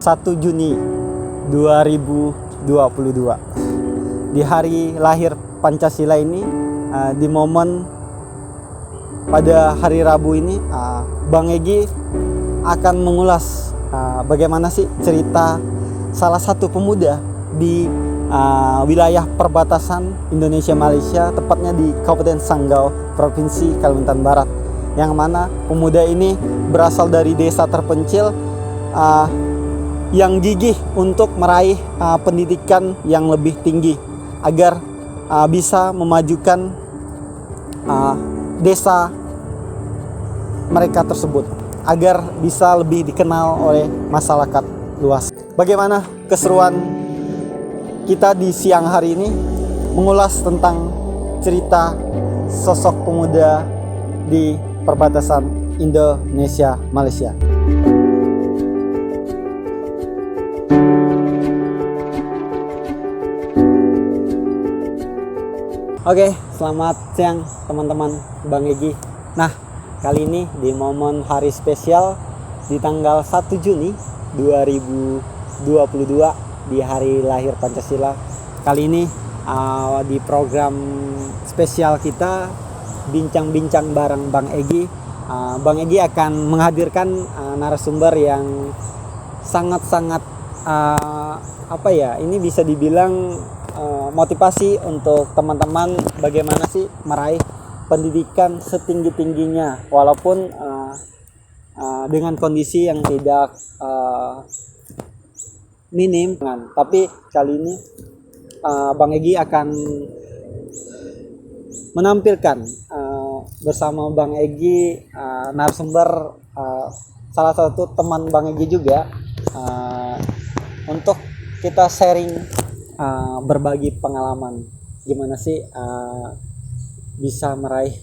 1 Juni 2022. Di hari lahir Pancasila ini, di momen pada hari Rabu ini, Bang Egy akan mengulas bagaimana sih cerita salah satu pemuda di wilayah perbatasan Indonesia Malaysia, tepatnya di Kabupaten Sanggau, Provinsi Kalimantan Barat, yang mana pemuda ini berasal dari desa terpencil yang gigih untuk meraih pendidikan yang lebih tinggi agar bisa memajukan desa mereka tersebut, agar bisa lebih dikenal oleh masyarakat luas. Bagaimana keseruan kita di siang hari ini mengulas tentang cerita sosok pemuda di perbatasan Indonesia Malaysia. Oke, selamat siang teman-teman Bang Egy. Nah, kali ini di momen hari spesial di tanggal 1 Juni 2022 di hari lahir Pancasila. Kali ini di program spesial kita bincang-bincang bareng Bang Egy. Bang Egy akan menghadirkan narasumber yang sangat-sangat ini bisa dibilang motivasi untuk teman-teman bagaimana sih meraih pendidikan setinggi-tingginya walaupun dengan kondisi yang tidak minim. Tapi kali ini Bang Egy akan menampilkan bersama Bang Egy narasumber salah satu teman Bang Egy juga untuk kita sharing berbagi pengalaman gimana sih bisa meraih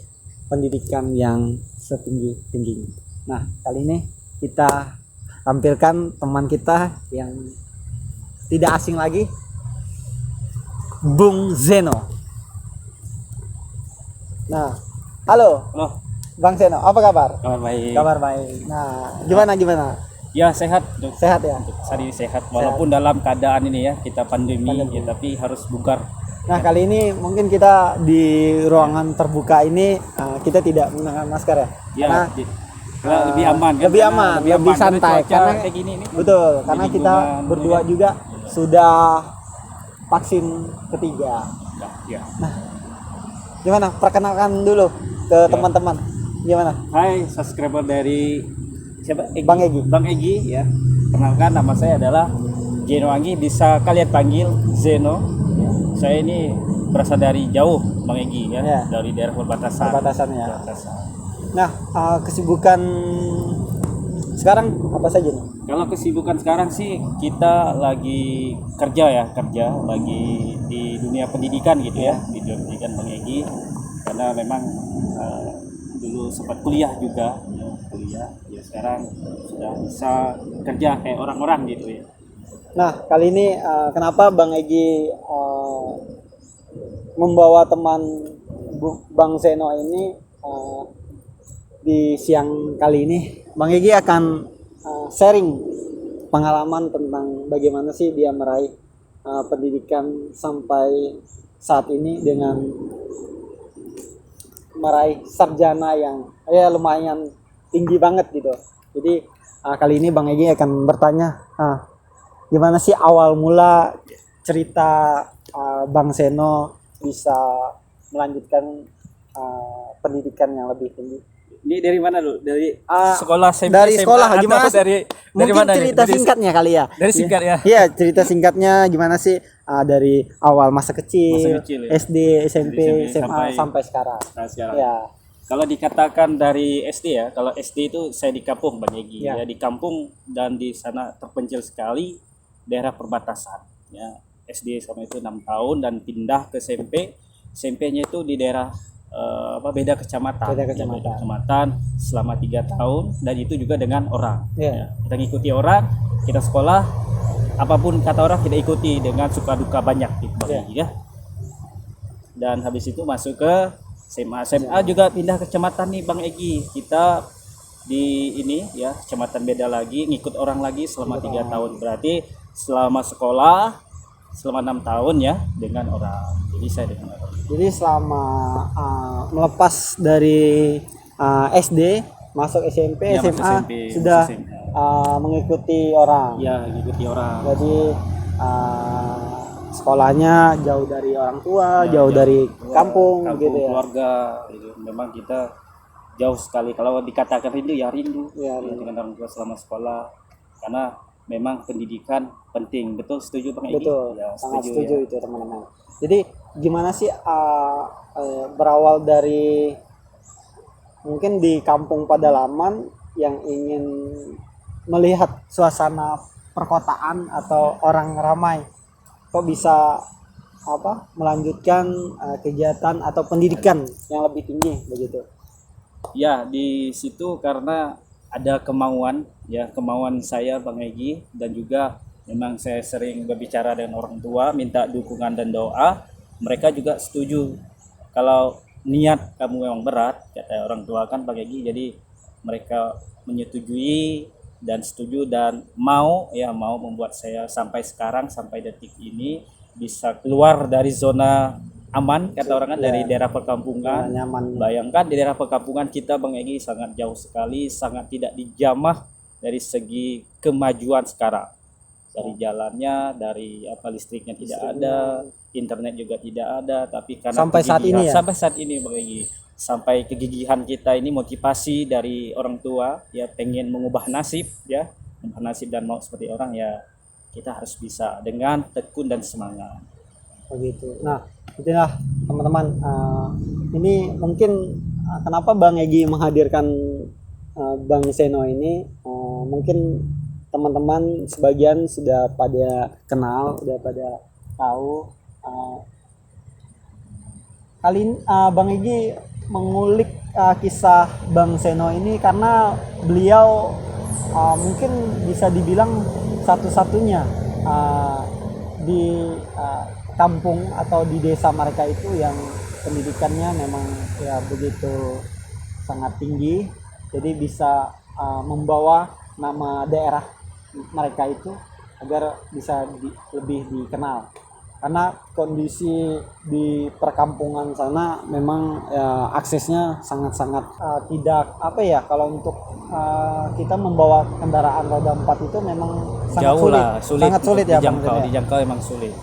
pendidikan yang setinggi-tingginya. Nah, kali ini kita tampilkan teman kita yang tidak asing lagi, Bung Zeno. Nah, halo Bang Zeno, apa kabar? Kabar baik. Kabar baik. Nah, gimana? Ya, sehat. Sehat ya. Tadi sehat walaupun dalam keadaan ini ya kita pandemi. Ya, tapi harus bugar. Nah, kali ini mungkin kita di ruangan terbuka ini kita tidak menggunakan masker ya. Karena lebih aman kan. Lebih santai karena kayak gini nih. Betul, karena kita berdua juga sudah vaksin ketiga. Ya. Nah, gimana? Perkenalkan dulu ke teman-teman. Gimana? Hai, subscriber dari siapa? Bang Egy. Bang Egy ya. Perkenalkan, nama saya adalah Zeno Anggi, bisa kalian panggil Zeno. Saya ini berasal dari jauh, Bang Egy ya. Dari daerah perbatasan ya. Nah, kesibukan sekarang apa saja nih? Kalau kesibukan sekarang sih kita lagi kerja, lagi di dunia pendidikan gitu ya, di dunia pendidikan Bang Egy. Karena memang dulu sempat kuliah juga, ya sekarang sudah bisa kerja kayak orang-orang gitu ya. Nah, kali ini kenapa Bang Egy membawa teman Bang Zeno ini di siang kali ini? Bang Egy akan sharing pengalaman tentang bagaimana sih dia meraih pendidikan sampai saat ini dengan meraih sarjana yang lumayan tinggi banget gitu. Jadi kali ini Bang Egy akan bertanya gimana sih awal mula cerita Bang Zeno bisa melanjutkan pendidikan yang lebih tinggi. Ini dari mana lu? Dari sekolah SMP? Dari sekolah gimana? Dari mungkin mana cerita nih? Singkatnya kali ya. Dari singkat ya. Iya, cerita singkatnya gimana sih dari awal masa kecil ya? SD, SMP, SMA sampai sekarang. Ya. Kalau dikatakan dari SD ya, kalau SD itu saya di kampung Bang Egy ya, di kampung dan di sana terpencil sekali daerah perbatasan ya. SD sama itu 6 tahun dan pindah ke SMP. SMP-nya itu di daerah beda kecamatan selama 3 tahun dan itu juga dengan orang. Ya. Kita ngikuti orang, kita sekolah apapun kata orang kita ikuti dengan suka duka banyak gitu Bang Egy ya. Dan habis itu masuk ke SMA juga pindah kecamatan nih Bang Egy. Kita di ini ya kecamatan beda lagi, ngikut orang lagi selama 3 tahun, berarti selama sekolah selama 6 tahun ya dengan orang. Jadi saya dengan orang. Jadi selama melepas dari SD masuk SMP, Ya, masuk SMA SMP, sudah masuk SMA. Mengikuti orang. Ya ngikuti orang. Jadi sekolahnya jauh dari orang tua, jauh dari kampung, gitu ya. Keluarga gitu. Memang kita jauh sekali. Kalau dikatakan rindu ya rindu Ya, ya, dengan orang tua selama sekolah, karena memang pendidikan penting. Betul, setuju Bang Egy? Betul, Ya, sangat setuju setuju ya. itu teman-teman. Jadi gimana sih berawal dari mungkin di kampung Padalaman yang ingin melihat suasana perkotaan atau orang ramai, kok bisa melanjutkan kegiatan atau pendidikan yang lebih tinggi begitu? Ya, di situ karena ada kemauan saya Bang Egy, dan juga memang saya sering berbicara dengan orang tua, minta dukungan dan doa. Mereka juga setuju. Kalau niat kamu memang berat, kata orang tua kan Bang Egy, jadi mereka menyetujui dan setuju dan mau membuat saya sampai sekarang, sampai detik ini bisa keluar dari zona aman, kata orang kan, dari daerah perkampungan. Nyaman. Bayangkan di daerah perkampungan kita Bang Egy sangat jauh sekali, sangat tidak dijamah dari segi kemajuan sekarang. Dari jalannya, dari listriknya tidak ada, internet juga tidak ada, tapi karena Sampai saat ini ya? sampai saat ini Bang Egy, sampai kegigihan kita ini, motivasi dari orang tua ya, pengen mengubah nasib dan mau seperti orang ya, kita harus bisa dengan tekun dan semangat. Begitu. Nah, itulah teman-teman. Ini mungkin kenapa Bang Egy menghadirkan Bang Seno ini. Mungkin teman-teman sebagian sudah pada kenal, sudah pada tahu. Kali ini Bang Egy mengulik kisah Bang Seno ini karena beliau mungkin bisa dibilang satu-satunya di kampung atau di desa mereka itu yang pendidikannya memang ya begitu sangat tinggi, jadi bisa membawa nama daerah mereka itu agar bisa lebih dikenal, karena kondisi di perkampungan sana memang ya, aksesnya sangat-sangat tidak kalau untuk kita membawa kendaraan roda 4 itu memang sangat Jauh sulit, lah, sulit sangat sulit ya Bang. dijangkau emang sulit.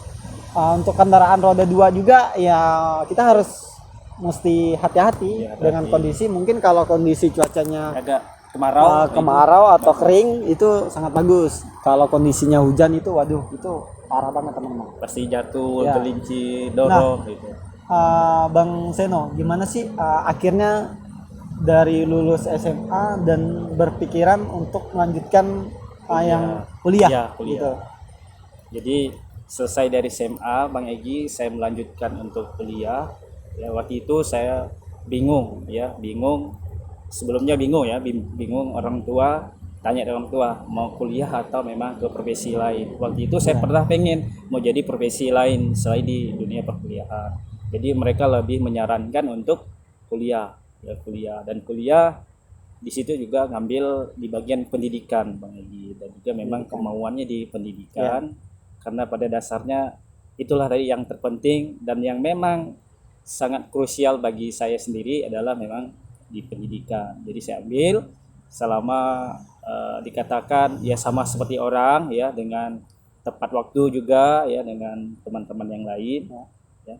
Untuk kendaraan roda 2 juga ya kita harus mesti hati-hati dengan kondisi, mungkin kalau kondisi cuacanya Agak kemarau, kemarau atau kering itu sangat bagus. Kalau kondisinya hujan itu waduh itu parah banget teman-teman. pasti jatuh, Ya. kelinci, dorong gitu. Bang Seno, gimana sih akhirnya dari lulus SMA dan berpikiran untuk melanjutkan yang kuliah, Ya, kuliah. gitu? Jadi selesai dari SMA Bang Egy, saya melanjutkan untuk kuliah. Ya, waktu itu saya bingung. Sebelumnya bingung orang tua, tanya orang tua mau kuliah atau memang ke profesi lain. Waktu itu saya pernah pengen mau jadi profesi lain selain di dunia perkuliahan. Jadi mereka lebih menyarankan untuk kuliah dan kuliah di situ juga ngambil di bagian pendidikan Bang Egy, dan juga memang kemauannya di pendidikan. Karena pada dasarnya itulah dari yang terpenting dan yang memang sangat krusial bagi saya sendiri adalah memang di pendidikan. Jadi saya ambil selama dikatakan ya sama seperti orang ya, dengan tepat waktu juga ya, dengan teman-teman yang lain ya.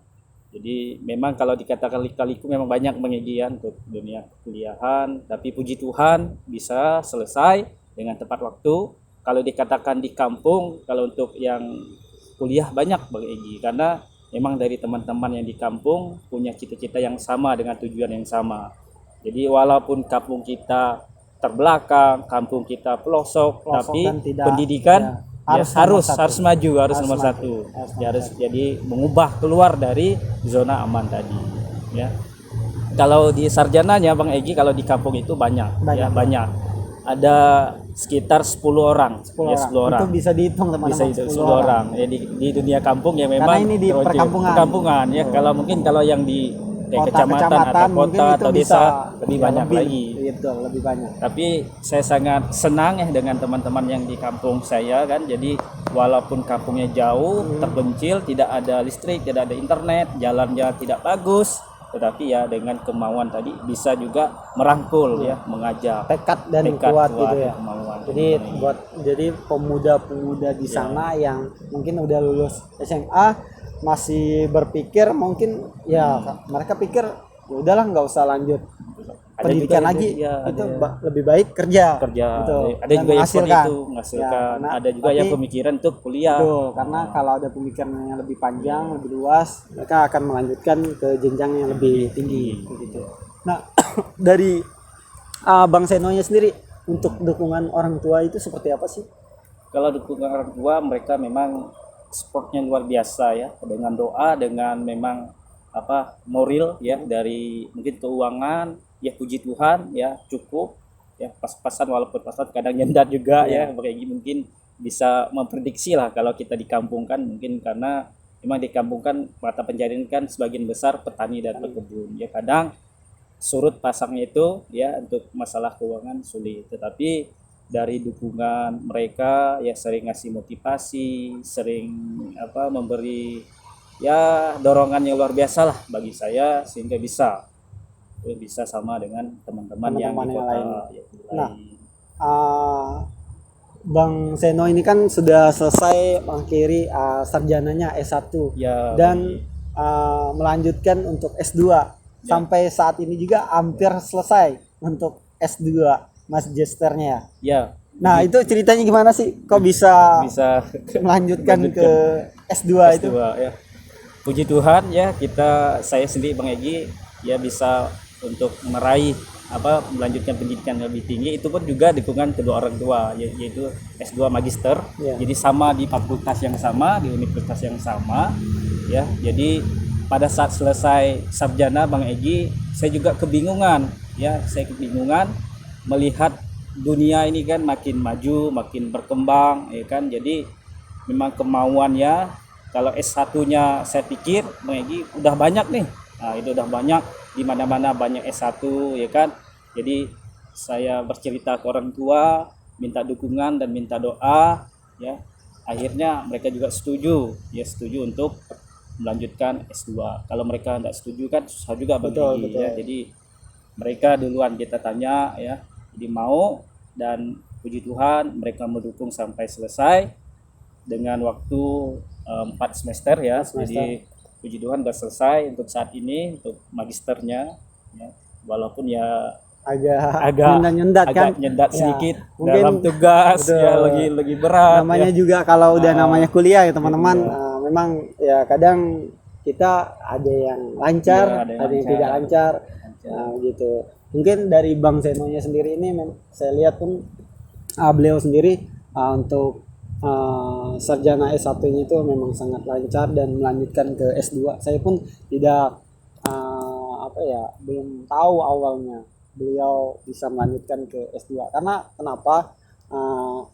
Jadi memang kalau dikatakan lika-liku memang banyak mengigian untuk dunia kuliahan, tapi puji Tuhan bisa selesai dengan tepat waktu. Kalau dikatakan di kampung, kalau untuk yang kuliah banyak Bang Egy, karena memang dari teman-teman yang di kampung punya cita-cita yang sama dengan tujuan yang sama. Jadi walaupun kampung kita terbelakang, kampung kita pelosok tapi pendidikan harus maju, harus nomor satu. Harus jadi mengubah keluar dari zona aman tadi. Ya. Kalau di sarjananya Bang Egy, kalau di kampung itu banyak. Ada sekitar 10 orang. 10 orang. Itu bisa dihitung teman-teman. Bisa itu 10 orang. Ya, di dunia kampung ya memang karena ini di perkampungan ya. Kalau mungkin kalau yang di kayak kecamatan atau mungkin kota itu atau bisa desa lebih ya, banyak lagi. Itu lebih banyak. Tapi saya sangat senang ya dengan teman-teman yang di kampung saya kan. Jadi walaupun kampungnya jauh, terpencil, tidak ada listrik, tidak ada internet, jalannya tidak bagus, tetapi ya dengan kemauan tadi bisa juga merangkul ya, mengajak. Tekad dan Tekad kuat kuat gitu ya. kemauan. Jadi pemuda-pemuda di sana yang mungkin udah lulus SMA masih berpikir mungkin ya mereka pikir ya udahlah nggak usah lanjut Ada pendidikan juga lagi ya, itu ada lebih baik kerja kerja. gitu. Ada Dan juga yang seperti menghasilkan. itu, menghasilkan. Ya, karena- Ada juga yang tapi- pemikiran untuk kuliah. Betul, karena kalau ada pemikiran yang lebih panjang, lebih luas, mereka akan melanjutkan ke jenjang yang lebih tinggi begitu. Nah, dari Bang Senonya sendiri untuk dukungan orang tua itu seperti apa sih? Kalau dukungan orang tua, mereka memang supportnya luar biasa ya, dengan doa, dengan memang moral ya, dari mungkin keuangan ya, puji Tuhan ya, cukup ya, pas-pasan, walaupun pas-pasan kadang nyendat juga ya, kayak mungkin bisa memprediksi lah kalau kita di kampung kan, mungkin karena memang di kampung kan mata pencarian kan sebagian besar petani dan pekebun ya, kadang surut pasangnya itu ya, untuk masalah keuangan sulit, tetapi dari dukungan mereka ya, sering ngasih motivasi, sering memberi ya dorongan yang luar biasa lah bagi saya, sehingga bisa sama dengan teman-teman yang di Teman-teman yang kota lain. ya, di Nah, lain. Bang Seno ini kan sudah selesai mengakhiri sarjananya S1 Ya, dan melanjutkan untuk S2 sampai saat ini juga hampir selesai untuk S2 magisternya. ya Nah, itu ceritanya gimana sih? Kok bisa bisa melanjutkan ke S2 itu? S2 ya. Puji Tuhan ya, saya sendiri Bang Egi ya bisa untuk meraih melanjutkan pendidikan yang lebih tinggi, itu pun juga dukungan kedua orang tua, yaitu S2 magister. Ya. Jadi sama di fakultas yang sama, di universitas yang sama ya. Jadi pada saat selesai sarjana Bang Egi, saya juga kebingungan ya, melihat dunia ini kan makin maju, makin berkembang ya kan. Jadi memang kemauannya, kalau S1-nya saya pikir Bang Egi udah banyak nih. Nah, itu udah banyak, di mana-mana banyak S1 ya kan. Jadi saya bercerita ke orang tua, minta dukungan dan minta doa ya. Akhirnya mereka juga setuju untuk melanjutkan S2. Kalau mereka tidak setuju kan susah juga Bang Egi ya. Jadi mereka duluan kita tanya ya, jadi mau, dan puji Tuhan mereka mendukung sampai selesai dengan waktu 4 semester ya. Jadi puji Tuhan sudah selesai untuk saat ini untuk magisternya ya. Walaupun ya agak nyendat kan? agak nyendat Ya, sedikit mungkin dalam tugas betul. ya, lagi berat Namanya ya. juga kalau udah namanya kuliah ya teman-teman, memang ya kadang kita ada yang lancar, Iya, ada yang tidak lancar. Nah, gitu. Mungkin dari Bang Senonya sendiri ini saya lihat pun beliau sendiri untuk sarjana S1-nya itu memang sangat lancar dan melanjutkan ke S2. Saya pun tidak belum tahu awalnya beliau bisa melanjutkan ke S2. Karena kenapa?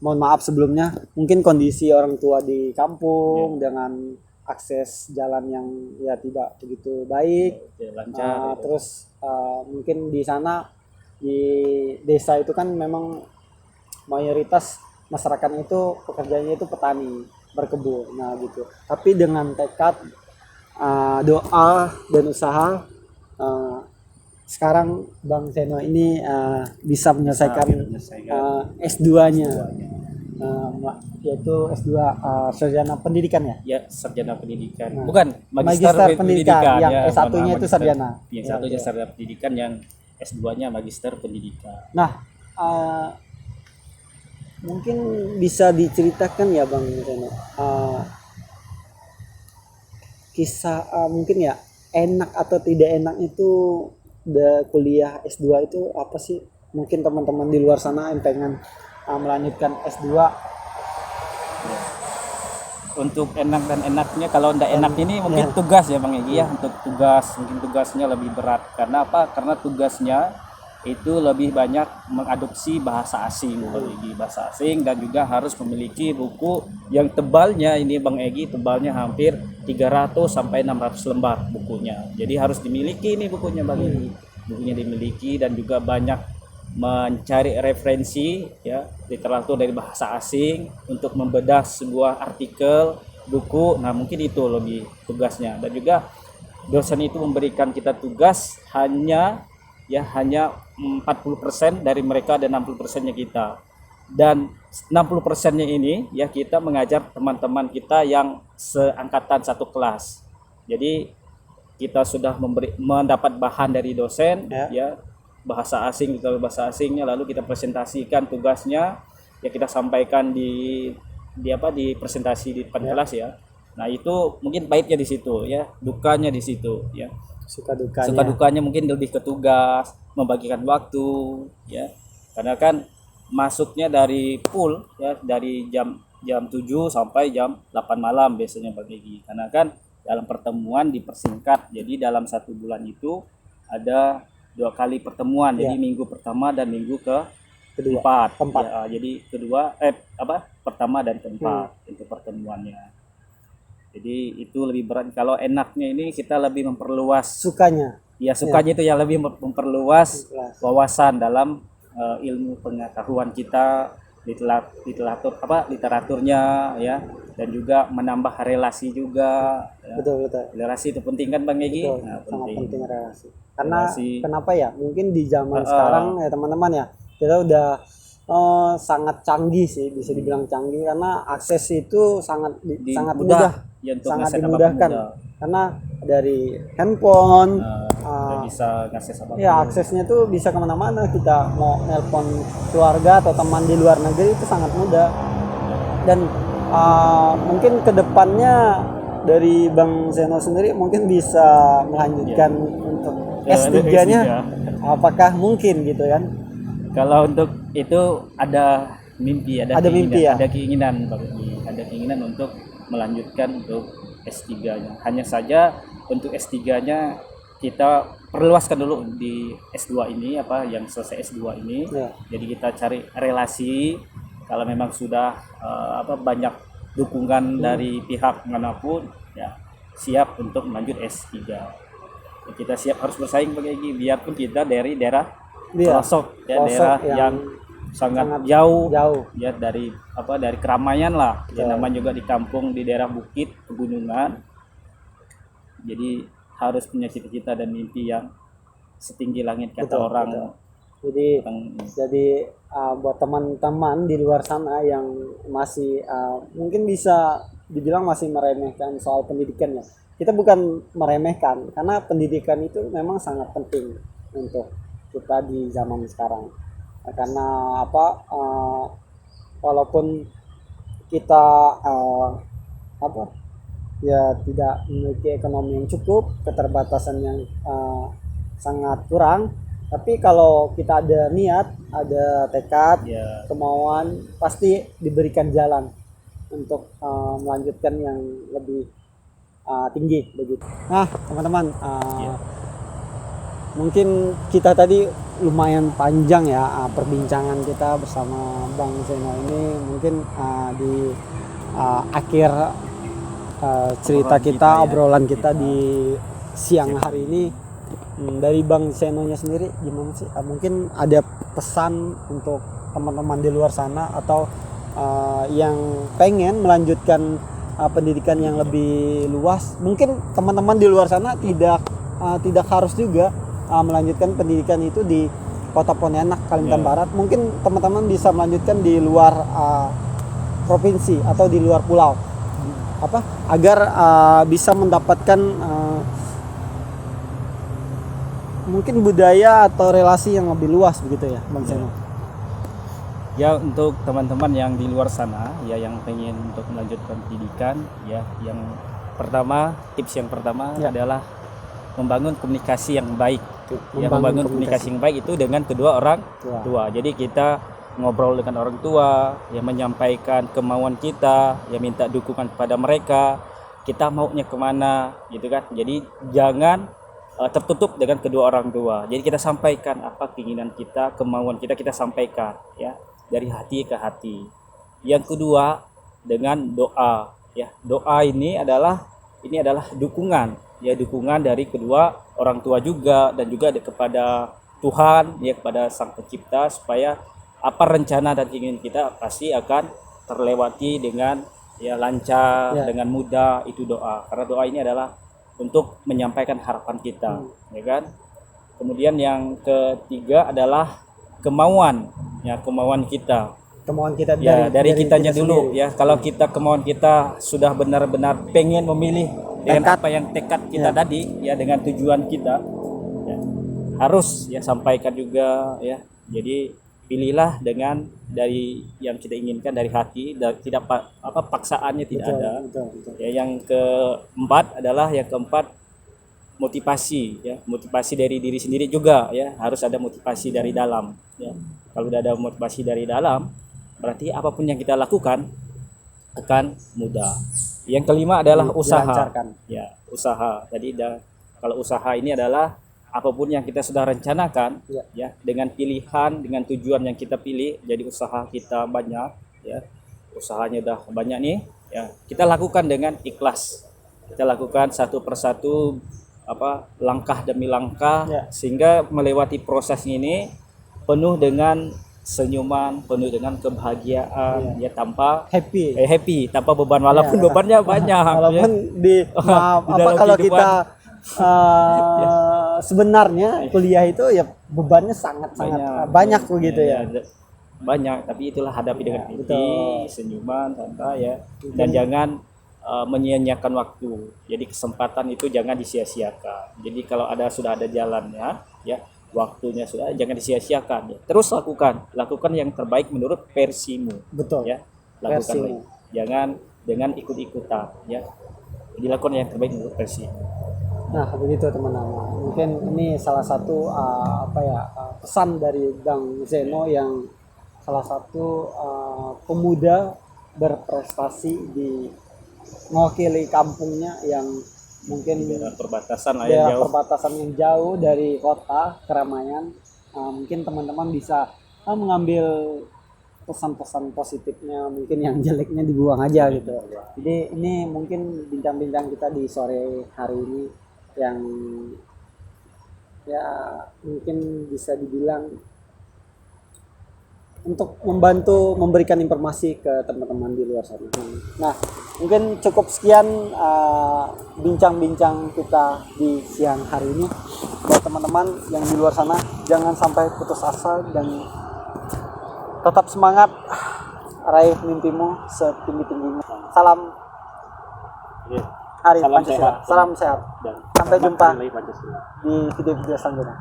Mohon maaf sebelumnya, mungkin kondisi orang tua di kampung dengan akses jalan yang ya tidak begitu baik, Lancar terus mungkin di sana di desa itu kan memang mayoritas masyarakatnya itu pekerjaannya itu petani, berkebun, nah gitu. Tapi dengan tekad, doa dan usaha, sekarang Bang Seno ini bisa menyelesaikan S2-nya, yaitu S2 sarjana pendidikan ya. Ya, sarjana pendidikan. Bukan magister pendidikan, yang ya, S1-nya itu sarjana. Yang satunya sarjana pendidikan, yang S2-nya magister pendidikan. Nah, mungkin bisa diceritakan ya Bang Seno, kisah mungkin ya enak atau tidak enak itu kuliah S2 itu apa sih? Mungkin teman-teman di luar sana yang pengen melanjutkan S2. Untuk enak dan enaknya, kalau ndak enak ini mungkin tugas ya Bang Egi ya. Untuk tugas, mungkin tugasnya lebih berat. Karena apa? Karena tugasnya itu lebih banyak mengadopsi bahasa asing, Bang Egi, bahasa asing, dan juga harus memiliki buku yang tebalnya ini Bang Egi, tebalnya hampir 300 sampai 600 lembar bukunya. Jadi harus dimiliki ini bukunya Bang Egi. Bukunya dimiliki dan juga banyak mencari referensi ya literatur dari bahasa asing untuk membedah sebuah artikel, buku. Nah, mungkin itu lebih tugasnya. Dan juga dosen itu memberikan kita tugas hanya 40% dari mereka dan 60%-nya kita. Dan 60%-nya ini ya kita mengajar teman-teman kita yang seangkatan satu kelas. Jadi kita sudah mendapat bahan dari dosen ya bahasa asing, kita bahasa asingnya, lalu kita presentasikan tugasnya ya, kita sampaikan di presentasi di depan kelas ya. Nah, itu mungkin baiknya di situ ya, dukanya di situ ya. Suka Dukanya mungkin lebih ke tugas, membagikan waktu ya. Karena kan masuknya dari pool ya, dari jam 7 sampai jam 8 malam biasanya Bang Egi. Karena kan dalam pertemuan dipersingkat. Jadi dalam 1 bulan itu ada 2 kali pertemuan. Jadi minggu pertama dan minggu keempat. Ya, jadi pertama dan keempat itu pertemuannya. Jadi itu lebih berat. Kalau enaknya ini kita lebih memperluas sukanya. Ya, sukanya itu yang lebih memperluas wawasan dalam ilmu pengetahuan kita, literaturnya ya, dan juga menambah relasi juga ya. Betul. Relasi itu penting kan Bang Egi? Betul, Nah, sangat penting. penting relasi. Karena Relasi. kenapa ya? Mungkin di zaman sekarang ya teman-teman ya, kita udah sangat canggih sih, bisa dibilang canggih, karena akses itu sangat mudah ya, untuk sangat ngasih dimudahkan. mudah. Karena dari handphone Udah bisa ngasih apa ya aksesnya tuh bisa kemana-mana. Kita mau nelpon keluarga atau teman di luar negeri itu sangat mudah. Dan mungkin kedepannya dari Bang Zeno sendiri mungkin bisa melanjutkan untuk S3-nya, apakah mungkin gitu kan? Kalau untuk itu ada mimpi, ada keinginan Bang Egi, ada keinginan untuk melanjutkan untuk S3-nya. Hanya saja untuk S3-nya kita perluaskan dulu di S2 ini, yang selesai S2 ini. Jadi kita cari relasi, kalau memang sudah banyak dukungan dari pihak manapun ya, siap untuk melanjut S3. Ya, kita siap harus bersaing Bang Egi, biarpun kita dari daerah pelosok ya, daerah yang sangat jauh ya dari keramaian lah ya, namanya juga di kampung, di daerah bukit, pegunungan. Jadi harus punya cita-cita dan mimpi yang setinggi langit kata orang. Jadi buat teman-teman di luar sana yang masih mungkin bisa dibilang masih meremehkan soal pendidikan ya, kita bukan meremehkan, karena pendidikan itu memang sangat penting untuk kita di zaman sekarang. Karena walaupun kita ya tidak memiliki ekonomi yang cukup, keterbatasan yang sangat kurang, tapi kalau kita ada niat, ada tekad, kemauan, pasti diberikan jalan untuk melanjutkan yang lebih tinggi begitu. Nah, teman-teman, mungkin kita tadi lumayan panjang ya perbincangan kita bersama Bang Zeno ini. Mungkin di akhir cerita kita, obrolan kita di siang hari ini, dari Bang Zeno-nya sendiri gimana sih? Mungkin ada pesan untuk teman-teman di luar sana atau yang pengen melanjutkan pendidikan yang lebih luas. Mungkin teman-teman di luar sana tidak harus juga melanjutkan pendidikan itu di Kota Pontianak, Kalimantan Barat. Mungkin teman-teman bisa melanjutkan di luar provinsi atau di luar pulau, agar bisa mendapatkan mungkin budaya atau relasi yang lebih luas begitu ya Bang Zeno. Ya, untuk teman-teman yang di luar sana ya, yang pengen untuk melanjutkan pendidikan ya, yang pertama, tips yang pertama adalah membangun komunikasi yang baik. Membangun komunikasi yang baik itu dengan kedua orang tua. Jadi kita ngobrol dengan orang tua, ya menyampaikan kemauan kita, ya minta dukungan kepada mereka, kita maunya kemana gitu kan. Jadi jangan tertutup dengan kedua orang tua. Jadi kita sampaikan apa keinginan kita, kemauan kita, kita sampaikan ya dari hati ke hati. Yang kedua dengan doa ya. Doa ini adalah dukungan ya, dukungan dari kedua orang tua juga dan juga kepada Tuhan ya, kepada Sang Pencipta, supaya apa rencana dan keinginan kita pasti akan terlewati dengan ya lancar, Ya. dengan mudah. Itu doa, karena doa ini adalah untuk menyampaikan harapan kita ya kan. Kemudian yang ketiga adalah kemauan ya, kemauan kita Kemauan kita ya, dari kitanya kita dulu sendiri. ya. Kalau kita kemauan kita sudah benar-benar pengen memilih dengan Tekad. apa yang tekad kita Ya. tadi ya, dengan tujuan kita ya, harus ya sampaikan juga ya. Jadi pilihlah dengan dari yang kita inginkan dari hati, dan tidak paksaannya tidak Betul, ada. betul. Ya, yang keempat motivasi ya, motivasi dari diri sendiri juga ya, harus ada motivasi dari dalam ya. Kalau udah ada motivasi dari dalam, berarti apapun yang kita lakukan akan mudah. Yang kelima adalah usaha Dilancarkan. ya, usaha. Jadi kalau usaha ini adalah apapun yang kita sudah rencanakan Ya. ya, dengan pilihan, dengan tujuan yang kita pilih. Jadi usaha kita banyak ya, usahanya udah banyak nih ya, kita lakukan dengan ikhlas. Kita lakukan satu persatu langkah demi langkah Ya. sehingga melewati proses ini penuh dengan senyuman, penuh dengan kebahagiaan ya, tanpa Happy. tanpa beban, walaupun Ya. bebannya banyak Walaupun maaf, Di dalam kalau kehidupan. kita sebenarnya kuliah itu ya bebannya sangat banyak begitu ya. Banyak, tapi itulah hadapi dengan Ya, hati, betul. senyuman, santai ya, dan jangan menyia-nyiakan waktu. Jadi kesempatan itu jangan disia-siakan. Jadi kalau sudah ada jalannya ya, waktunya sudah, jangan disia-siakan ya. Terus lakukan yang terbaik menurut versimu Betul. ya. Lakukan Versimu. baik. Jangan dengan ikut-ikutan ya. Dilakukan yang terbaik menurut versi. Nah, begitu teman-teman. Mungkin ini salah satu pesan dari Bang Zeno, yang salah satu pemuda berprestasi di mewakili kampungnya yang mungkin Daerah perbatasan lah yang daerah jauh. perbatasan yang jauh dari kota keramaian. Mungkin teman-teman bisa mengambil pesan-pesan positifnya, mungkin yang jeleknya dibuang aja gitu. Jadi ini mungkin bincang-bincang kita di sore hari ini yang ya mungkin bisa dibilang untuk membantu memberikan informasi ke teman-teman di luar sana. Nah, mungkin cukup sekian bincang-bincang kita di siang hari ini. Buat teman-teman yang di luar sana, jangan sampai putus asa dan tetap semangat, raih mimpimu setinggi-tingginya. Salam Hari Salam Pancasila. sehat. Salam sehat. Dan Sampai jumpa Pancasila. di video-video selanjutnya.